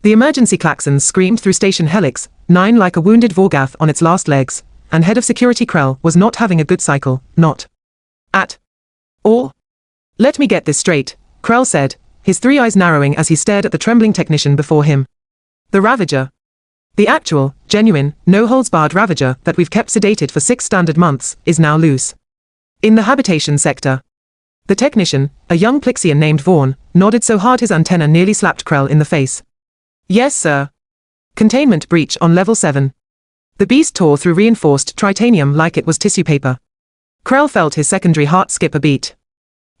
The emergency klaxons screamed through Station Helix-9 like a wounded Vorgath on its last legs, and Head of Security Krell was not having a good cycle, not at all. Let me get this straight, Krell said, his three eyes narrowing as he stared at the trembling technician before him. The Ravager. The actual, genuine, no-holds-barred Ravager that we've kept sedated for 6 standard months is now loose. In the habitation sector. The technician, a young Plixian named Vaughn, nodded so hard his antenna nearly slapped Krell in the face. Yes, sir. Containment breach on level 7. The beast tore through reinforced tritanium like it was tissue paper. Krell felt his secondary heart skip a beat.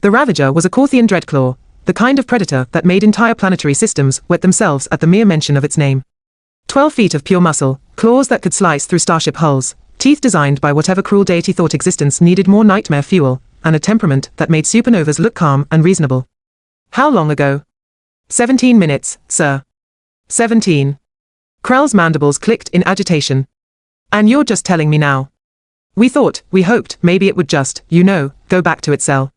The Ravager was a Corthian Dreadclaw, the kind of predator that made entire planetary systems wet themselves at the mere mention of its name. 12 feet of pure muscle, claws that could slice through starship hulls, teeth designed by whatever cruel deity thought existence needed more nightmare fuel, and a temperament that made supernovas look calm and reasonable. How long ago? 17 minutes, sir. 17. Krell's mandibles clicked in agitation. And you're just telling me now? We hoped, maybe it would just, go back to its cell.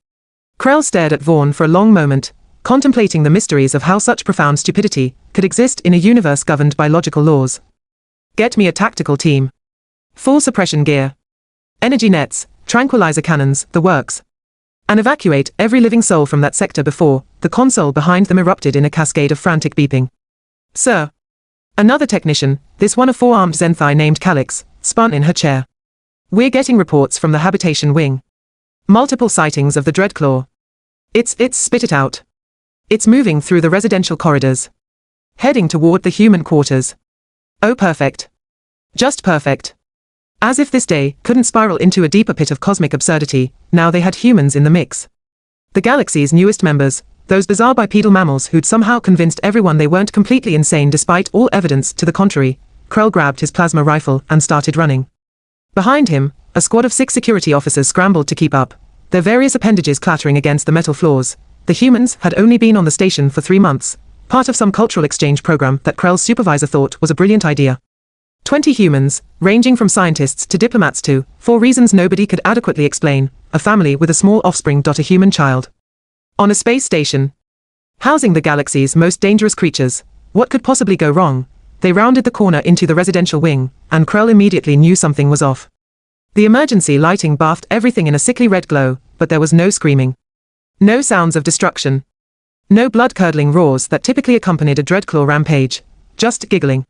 Krell stared at Vaughn for a long moment, contemplating the mysteries of how such profound stupidity could exist in a universe governed by logical laws. Get me a tactical team. Full suppression gear. Energy nets, tranquilizer cannons, the works. And evacuate every living soul from that sector before the console behind them erupted in a cascade of frantic beeping. Sir. Another technician, this one a 4-armed Zenthai named Calix, spun in her chair. We're getting reports from the habitation wing. Multiple sightings of the Dreadclaw. It's spit it out. It's moving through the residential corridors. Heading toward the human quarters. Oh, perfect. Just perfect. As if this day couldn't spiral into a deeper pit of cosmic absurdity, now they had humans in the mix. The galaxy's newest members, those bizarre bipedal mammals who'd somehow convinced everyone they weren't completely insane despite all evidence to the contrary. Krell grabbed his plasma rifle and started running. Behind him, a squad of 6 security officers scrambled to keep up, their various appendages clattering against the metal floors. The humans had only been on the station for 3 months, part of some cultural exchange program that Krell's supervisor thought was a brilliant idea. 20 humans, ranging from scientists to diplomats to, for reasons nobody could adequately explain, a family with a small offspring. A human child. On a space station. Housing the galaxy's most dangerous creatures. What could possibly go wrong? They rounded the corner into the residential wing, and Krell immediately knew something was off. The emergency lighting bathed everything in a sickly red glow, but there was no screaming. No sounds of destruction. No blood-curdling roars that typically accompanied a Dreadclaw rampage. Just giggling.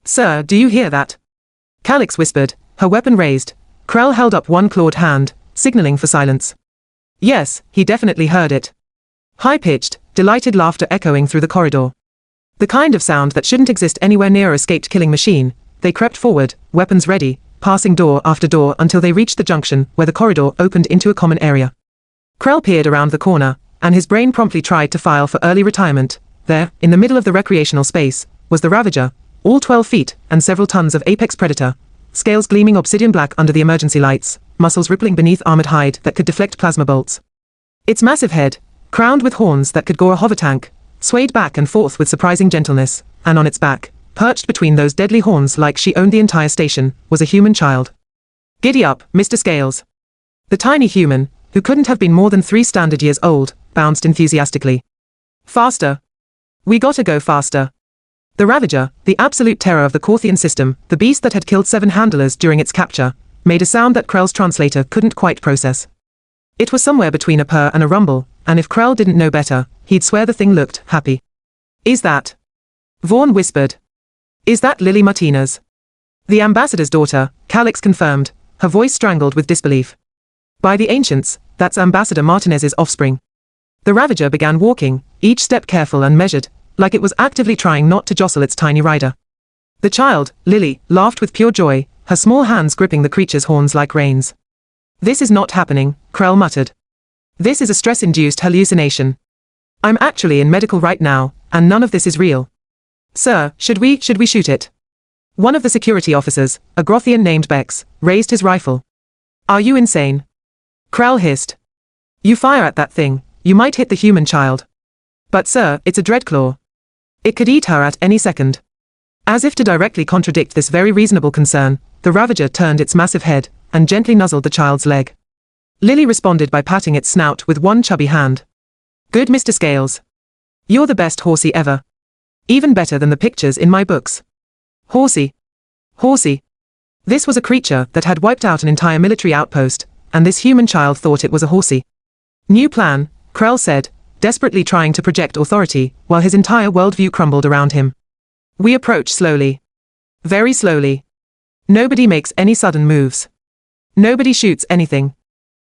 Sir, do you hear that? Calix whispered, her weapon raised. Krell held up one clawed hand, signaling for silence. Yes, he definitely heard it. High-pitched, delighted laughter echoing through the corridor. The kind of sound that shouldn't exist anywhere near a escaped killing machine. They crept forward, weapons ready, passing door after door until they reached the junction where the corridor opened into a common area. Krell peered around the corner, and his brain promptly tried to file for early retirement. There, in the middle of the recreational space, was the Ravager, all 12 feet and several tons of apex predator, scales gleaming obsidian black under the emergency lights, muscles rippling beneath armored hide that could deflect plasma bolts. Its massive head, crowned with horns that could gore a hover tank, swayed back and forth with surprising gentleness, and on its back, perched between those deadly horns like she owned the entire station, was a human child. Giddy up, Mr. Scales. The tiny human, who couldn't have been more than 3 standard years old, bounced enthusiastically. Faster. We gotta go faster. The Ravager, the absolute terror of the Corthian system, the beast that had killed 7 handlers during its capture, made a sound that Krell's translator couldn't quite process. It was somewhere between a purr and a rumble, and if Krell didn't know better, he'd swear the thing looked happy. Is that? Vaughn whispered. Is that Lily Martinez? The ambassador's daughter, Calix confirmed, her voice strangled with disbelief. By the ancients, that's Ambassador Martinez's offspring. The Ravager began walking, each step careful and measured, like it was actively trying not to jostle its tiny rider. The child, Lily, laughed with pure joy, her small hands gripping the creature's horns like reins. This is not happening, Krell muttered. This is a stress-induced hallucination. I'm actually in medical right now, and none of this is real. Sir, should we shoot it? One of the security officers, a Grothian named Bex, raised his rifle. Are you insane? Krell hissed. You fire at that thing, you might hit the human child. But sir, it's a Dreadclaw. It could eat her at any second. As if to directly contradict this very reasonable concern, the Ravager turned its massive head, and gently nuzzled the child's leg. Lily responded by patting its snout with one chubby hand. Good Mr. Scales. You're the best horsey ever. Even better than the pictures in my books. Horsey. Horsey. This was a creature that had wiped out an entire military outpost, and this human child thought it was a horsey. New plan, Krell said, desperately trying to project authority, while his entire worldview crumbled around him. We approach slowly. Very slowly. Nobody makes any sudden moves. Nobody shoots anything.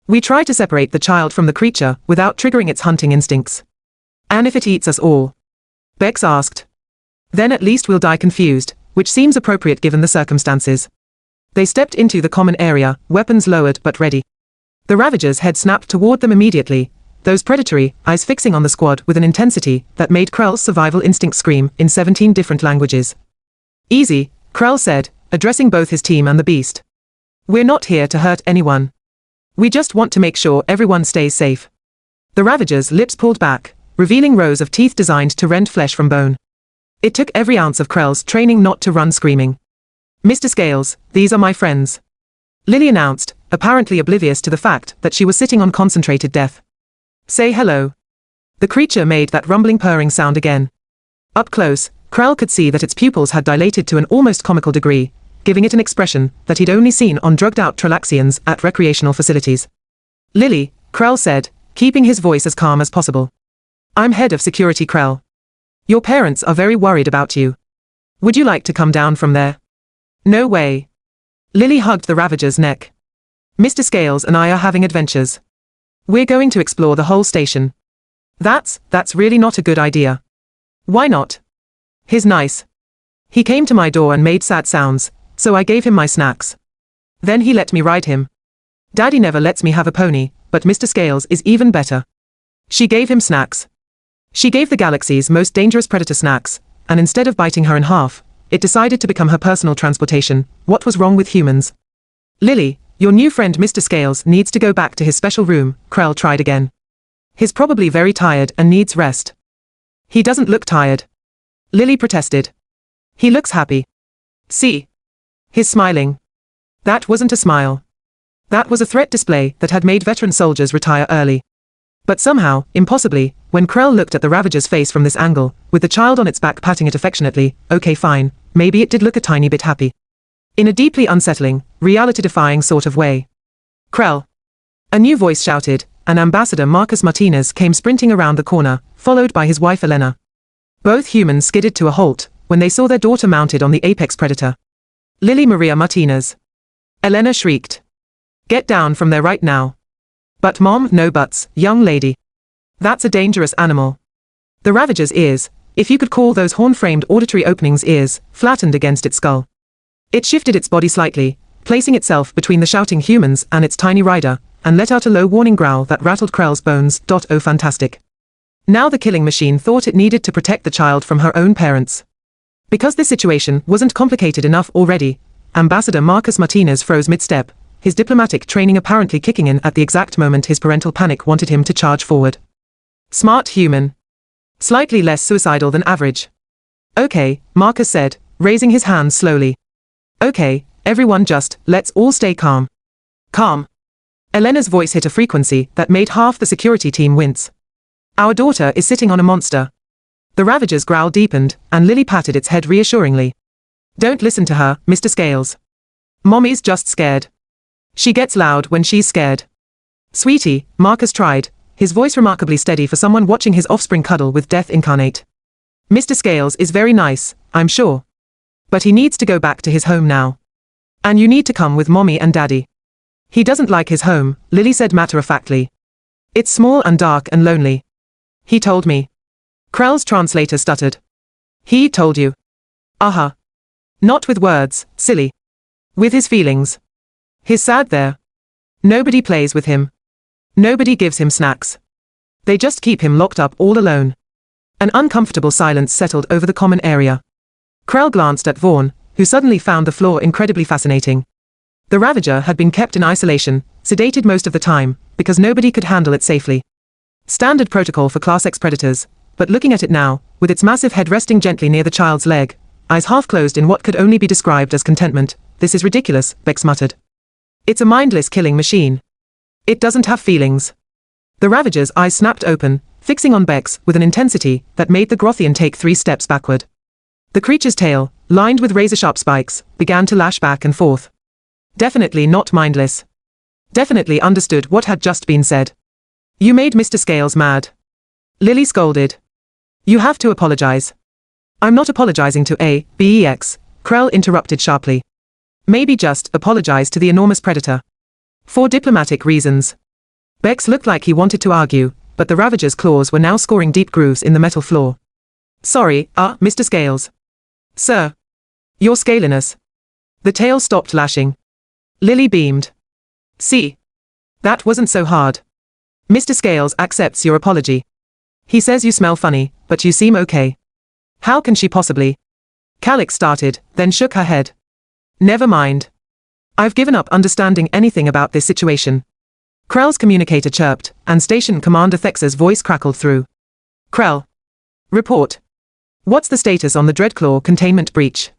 We try to separate the child from the creature without triggering its hunting instincts. And if it eats us all? Bex asked. Then at least we'll die confused, which seems appropriate given the circumstances. They stepped into the common area, weapons lowered but ready. The Ravager's head snapped toward them immediately, those predatory eyes fixing on the squad with an intensity that made Krell's survival instinct scream in 17 different languages. Easy, Krell said, addressing both his team and the beast. We're not here to hurt anyone. We just want to make sure everyone stays safe. The Ravager's lips pulled back, revealing rows of teeth designed to rend flesh from bone. It took every ounce of Krell's training not to run screaming. Mr. Scales, these are my friends. Lily announced, apparently oblivious to the fact that she was sitting on concentrated death. Say hello. The creature made that rumbling purring sound again. Up close, Krell could see that its pupils had dilated to an almost comical degree, giving it an expression that he'd only seen on drugged-out Tralaxians at recreational facilities. Lily, Krell said, keeping his voice as calm as possible. I'm Head of Security Krell. Your parents are very worried about you. Would you like to come down from there? No way. Lily hugged the Ravager's neck. Mr. Scales and I are having adventures. We're going to explore the whole station. That's really not a good idea. Why not? He's nice. He came to my door and made sad sounds, so I gave him my snacks. Then he let me ride him. Daddy never lets me have a pony, but Mr. Scales is even better. She gave him snacks. She gave the galaxy's most dangerous predator snacks, and instead of biting her in half, it decided to become her personal transportation. What was wrong with humans? Lily, your new friend Mr. Scales needs to go back to his special room, Krell tried again. He's probably very tired and needs rest. He doesn't look tired. Lily protested. He looks happy. See? He's smiling. That wasn't a smile. That was a threat display that had made veteran soldiers retire early. But somehow, impossibly, when Krell looked at the Ravager's face from this angle, with the child on its back patting it affectionately, okay fine, maybe it did look a tiny bit happy. In a deeply unsettling, reality-defying sort of way. Krell. A new voice shouted, and Ambassador Marcus Martinez came sprinting around the corner, followed by his wife Elena. Both humans skidded to a halt when they saw their daughter mounted on the apex predator. Lily Maria Martinez. Elena shrieked. Get down from there right now. But Mom, no buts, young lady. That's a dangerous animal. The Ravager's ears, if you could call those horn-framed auditory openings ears, flattened against its skull. It shifted its body slightly, placing itself between the shouting humans and its tiny rider, and let out a low warning growl that rattled Krell's bones. Oh fantastic. Now the killing machine thought it needed to protect the child from her own parents. Because this situation wasn't complicated enough already, Ambassador Marcus Martinez froze mid-step, his diplomatic training apparently kicking in at the exact moment his parental panic wanted him to charge forward. Smart human. Slightly less suicidal than average. Okay, Marcus said, raising his hands slowly. Okay, everyone just, let's all stay calm. Calm. Elena's voice hit a frequency that made half the security team wince. Our daughter is sitting on a monster. The Ravager's growl deepened, and Lily patted its head reassuringly. Don't listen to her, Mr. Scales. Mommy's just scared. She gets loud when she's scared. Sweetie, Marcus tried, his voice remarkably steady for someone watching his offspring cuddle with death incarnate. Mr. Scales is very nice, I'm sure. But he needs to go back to his home now. And you need to come with Mommy and Daddy. He doesn't like his home, Lily said matter-of-factly. It's small and dark and lonely. He told me. Krell's translator stuttered. He told you. Uh-huh. Not with words, silly. With his feelings. He's sad there. Nobody plays with him. Nobody gives him snacks. They just keep him locked up all alone. An uncomfortable silence settled over the common area. Krell glanced at Vaughn, who suddenly found the floor incredibly fascinating. The Ravager had been kept in isolation, sedated most of the time, because nobody could handle it safely. Standard protocol for Class X predators, but looking at it now, with its massive head resting gently near the child's leg, eyes half closed in what could only be described as contentment, this is ridiculous, Bex muttered. It's a mindless killing machine. It doesn't have feelings. The Ravager's eyes snapped open, fixing on Bex with an intensity that made the Grothian take 3 steps backward. The creature's tail, lined with razor-sharp spikes, began to lash back and forth. Definitely not mindless. Definitely understood what had just been said. You made Mr. Scales mad. Lily scolded. You have to apologize. I'm not apologizing to a Bex, Krell interrupted sharply. Maybe just apologize to the enormous predator. For diplomatic reasons. Bex looked like he wanted to argue, but the Ravager's claws were now scoring deep grooves in the metal floor. Sorry, Mr. Scales. Sir. Your scaliness. The tail stopped lashing. Lily beamed. See. That wasn't so hard. Mr. Scales accepts your apology. He says you smell funny, but you seem okay. How can she possibly? Calix started, then shook her head. Never mind. I've given up understanding anything about this situation. Krell's communicator chirped, and Station Commander Thex's voice crackled through. Krell. Report. What's the status on the Dreadclaw containment breach?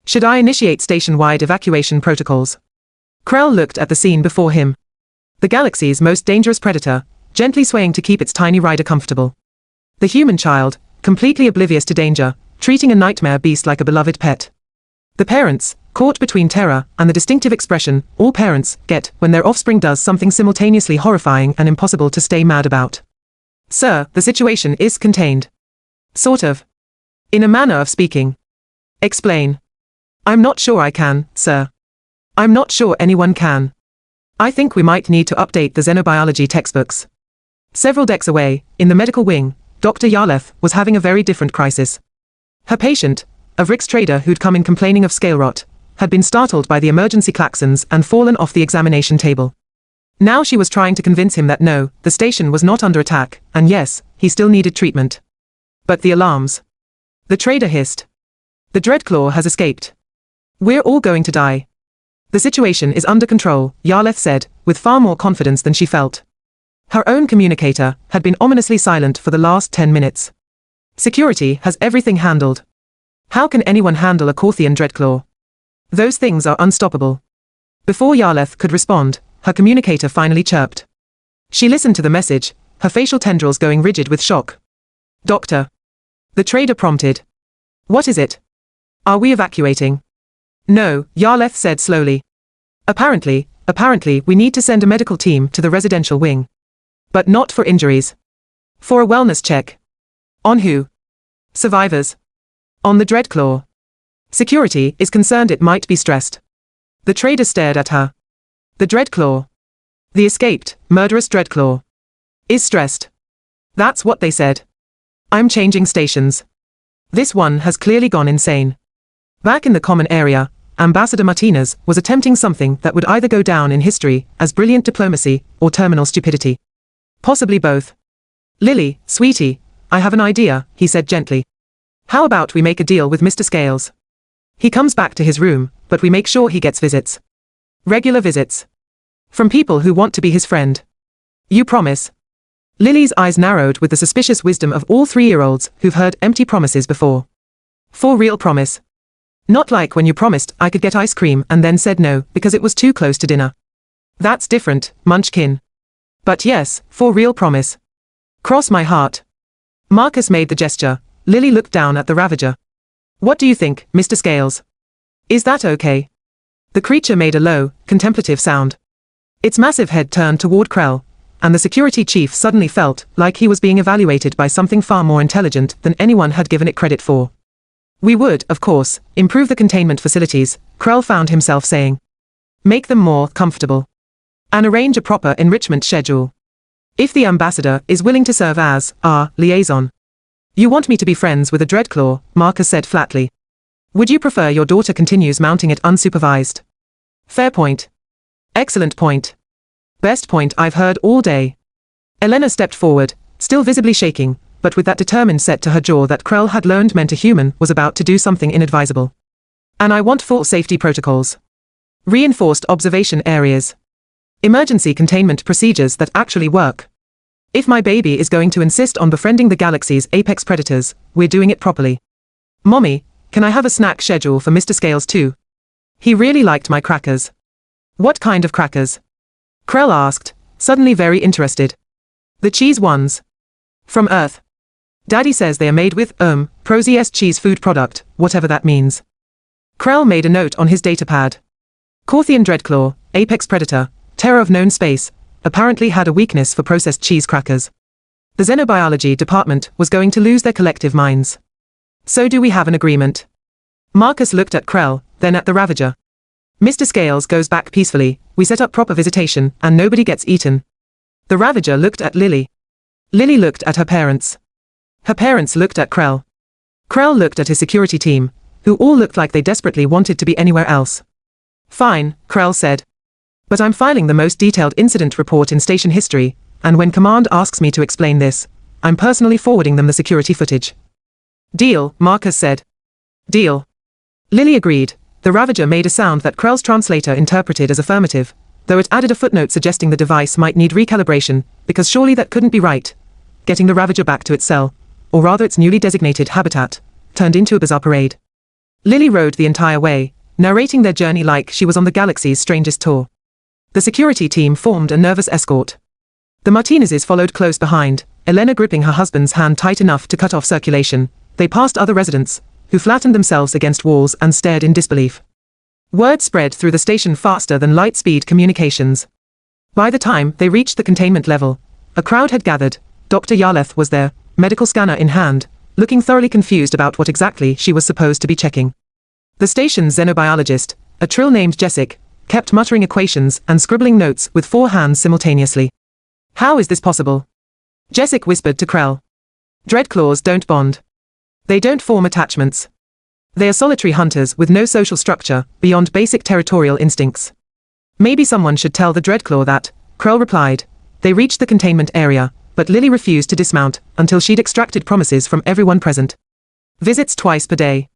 Should I initiate station-wide evacuation protocols? Krell looked at the scene before him. The galaxy's most dangerous predator, gently swaying to keep its tiny rider comfortable. The human child, completely oblivious to danger, treating a nightmare beast like a beloved pet. The parents, caught between terror and the distinctive expression all parents get when their offspring does something simultaneously horrifying and impossible to stay mad about. Sir, the situation is contained. Sort of. In a manner of speaking. Explain. I'm not sure I can, sir. I'm not sure anyone can. I think we might need to update the xenobiology textbooks. Several decks away, in the medical wing, Dr. Yarleth was having a very different crisis. Her patient, a Vrix trader who'd come in complaining of scale rot, had been startled by the emergency klaxons and fallen off the examination table. Now she was trying to convince him that no, the station was not under attack, and yes, he still needed treatment. But the alarms. The trader hissed. The Dreadclaw has escaped. We're all going to die. The situation is under control, Yarleth said, with far more confidence than she felt. Her own communicator had been ominously silent for the last 10 minutes. Security has everything handled. How can anyone handle a Corthian Dreadclaw? Those things are unstoppable. Before Yarleth could respond, her communicator finally chirped. She listened to the message, her facial tendrils going rigid with shock. Doctor. The trader prompted. What is it? Are we evacuating? No, Yarleth said slowly. Apparently we need to send a medical team to the residential wing. But not for injuries. For a wellness check. On who? Survivors. On the Dreadclaw. Security is concerned it might be stressed. The trader stared at her. The Dreadclaw. The escaped, murderous Dreadclaw. Is stressed. That's what they said. I'm changing stations. This one has clearly gone insane. Back in the common area, Ambassador Martinez was attempting something that would either go down in history as brilliant diplomacy or terminal stupidity. Possibly both. Lily, sweetie, I have an idea, he said gently. How about we make a deal with Mr. Scales? He comes back to his room, but we make sure he gets visits. Regular visits. From people who want to be his friend. You promise? Lily's eyes narrowed with the suspicious wisdom of all 3-year-olds who've heard empty promises before. For real promise. Not like when you promised I could get ice cream and then said no because it was too close to dinner. That's different, Munchkin. But yes, for real promise. Cross my heart. Marcus made the gesture. Lily looked down at the Ravager. What do you think, Mr. Scales? Is that okay? The creature made a low, contemplative sound. Its massive head turned toward Krell, and the security chief suddenly felt like he was being evaluated by something far more intelligent than anyone had given it credit for. We would, of course, improve the containment facilities, Krell found himself saying. Make them more comfortable. And arrange a proper enrichment schedule. If the ambassador is willing to serve as our liaison. You want me to be friends with a Dreadclaw, Marcus said flatly. Would you prefer your daughter continues mounting it unsupervised? Fair point. Excellent point. Best point I've heard all day. Elena stepped forward, still visibly shaking, but with that determined set to her jaw that Krell had learned meant a human was about to do something inadvisable. And I want full safety protocols. Reinforced observation areas. Emergency containment procedures that actually work. If my baby is going to insist on befriending the galaxy's apex predators, we're doing it properly. Mommy, can I have a snack schedule for Mr. Scales too? He really liked my crackers. What kind of crackers? Krell asked, suddenly very interested. The cheese ones. From Earth. Daddy says they are made with, Proz's cheese food product, whatever that means. Krell made a note on his datapad. Corthian Dreadclaw, apex predator, terror of known space, apparently had a weakness for processed cheese crackers. The xenobiology department was going to lose their collective minds. So do we have an agreement? Marcus looked at Krell, then at the Ravager. Mr. Scales goes back peacefully, we set up proper visitation, and nobody gets eaten. The Ravager looked at Lily. Lily looked at her parents. Her parents looked at Krell. Krell looked at his security team, who all looked like they desperately wanted to be anywhere else. Fine, Krell said. But I'm filing the most detailed incident report in station history, and when command asks me to explain this, I'm personally forwarding them the security footage. Deal, Marcus said. Deal. Lily agreed. The Ravager made a sound that Krell's translator interpreted as affirmative, though it added a footnote suggesting the device might need recalibration, because surely that couldn't be right. Getting the Ravager back to its cell, or rather its newly designated habitat, turned into a bizarre parade. Lily rode the entire way, narrating their journey like she was on the galaxy's strangest tour. The security team formed a nervous escort. The Martinezes followed close behind, Elena gripping her husband's hand tight enough to cut off circulation. They passed other residents, who flattened themselves against walls and stared in disbelief. Word spread through the station faster than light-speed communications. By the time they reached the containment level, a crowd had gathered. Dr. Yarleth was there, medical scanner in hand, looking thoroughly confused about what exactly she was supposed to be checking. The station's xenobiologist, a trill named Jessic, kept muttering equations and scribbling notes with 4 hands simultaneously. How is this possible? Jessic whispered to Krell. Dreadclaws don't bond. They don't form attachments. They are solitary hunters with no social structure, beyond basic territorial instincts. Maybe someone should tell the Dreadclaw that, Krell replied. They reached the containment area, but Lily refused to dismount until she'd extracted promises from everyone present. Visits twice per day.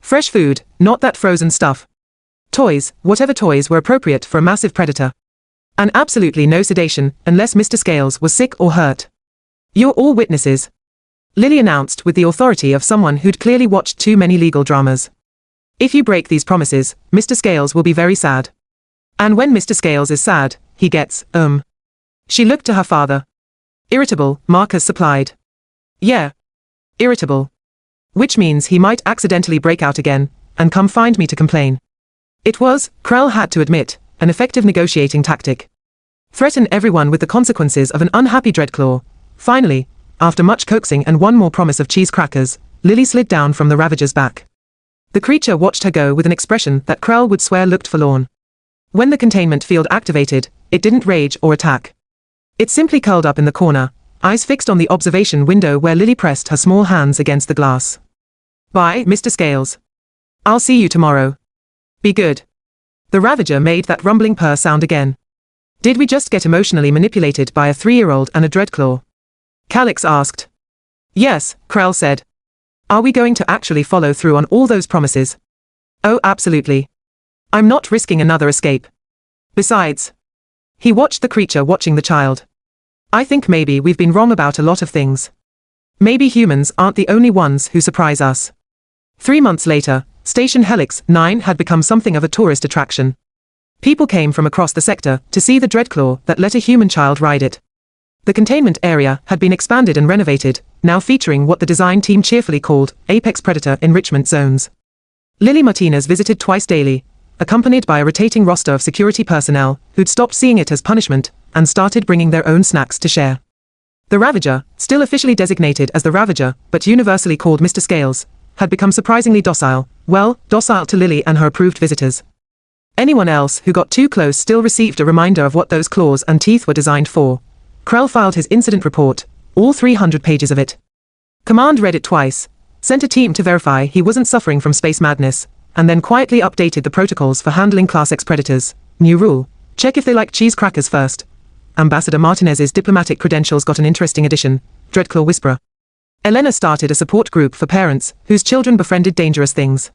Fresh food, not that frozen stuff. Toys, whatever toys were appropriate for a massive predator. And absolutely no sedation, unless Mr. Scales was sick or hurt. You're all witnesses. Lily announced with the authority of someone who'd clearly watched too many legal dramas. If you break these promises, Mr. Scales will be very sad. And when Mr. Scales is sad, he gets, She looked to her father. Irritable, Marcus supplied. Yeah. Irritable. Which means he might accidentally break out again, and come find me to complain. It was, Krell had to admit, an effective negotiating tactic. Threaten everyone with the consequences of an unhappy Dreadclaw. Finally, after much coaxing and one more promise of cheese crackers, Lily slid down from the Ravager's back. The creature watched her go with an expression that Krell would swear looked forlorn. When the containment field activated, it didn't rage or attack. It simply curled up in the corner, eyes fixed on the observation window where Lily pressed her small hands against the glass. Bye, Mr. Scales. I'll see you tomorrow. Be good. The Ravager made that rumbling purr sound again. Did we just get emotionally manipulated by a 3-year-old and a Dreadclaw? Calix asked. Yes, Krell said. Are we going to actually follow through on all those promises? Oh, absolutely. I'm not risking another escape. Besides. He watched the creature watching the child. I think maybe we've been wrong about a lot of things. Maybe humans aren't the only ones who surprise us. 3 months later, Station Helix-9 had become something of a tourist attraction. People came from across the sector to see the Dreadclaw that let a human child ride it. The containment area had been expanded and renovated, now featuring what the design team cheerfully called Apex Predator Enrichment Zones. Lily Martinez visited twice daily, accompanied by a rotating roster of security personnel who'd stopped seeing it as punishment and started bringing their own snacks to share. The Ravager, still officially designated as the Ravager but universally called Mr. Scales, had become surprisingly docile, well, docile to Lily and her approved visitors. Anyone else who got too close still received a reminder of what those claws and teeth were designed for. Krell filed his incident report, all 300 pages of it. Command read it twice, sent a team to verify he wasn't suffering from space madness, and then quietly updated the protocols for handling Class X predators. New rule, check if they like cheese crackers first. Ambassador Martinez's diplomatic credentials got an interesting addition, Dreadclaw Whisperer. Elena started a support group for parents whose children befriended dangerous things.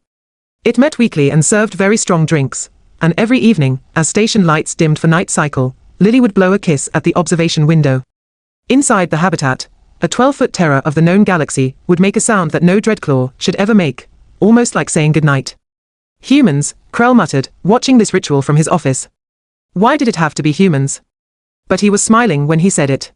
It met weekly and served very strong drinks, and every evening, as station lights dimmed for night cycle, Lily would blow a kiss at the observation window. Inside the habitat, a 12-foot terror of the known galaxy would make a sound that no Dreadclaw should ever make, almost like saying goodnight. Humans, Krell muttered, watching this ritual from his office. Why did it have to be humans? But he was smiling when he said it.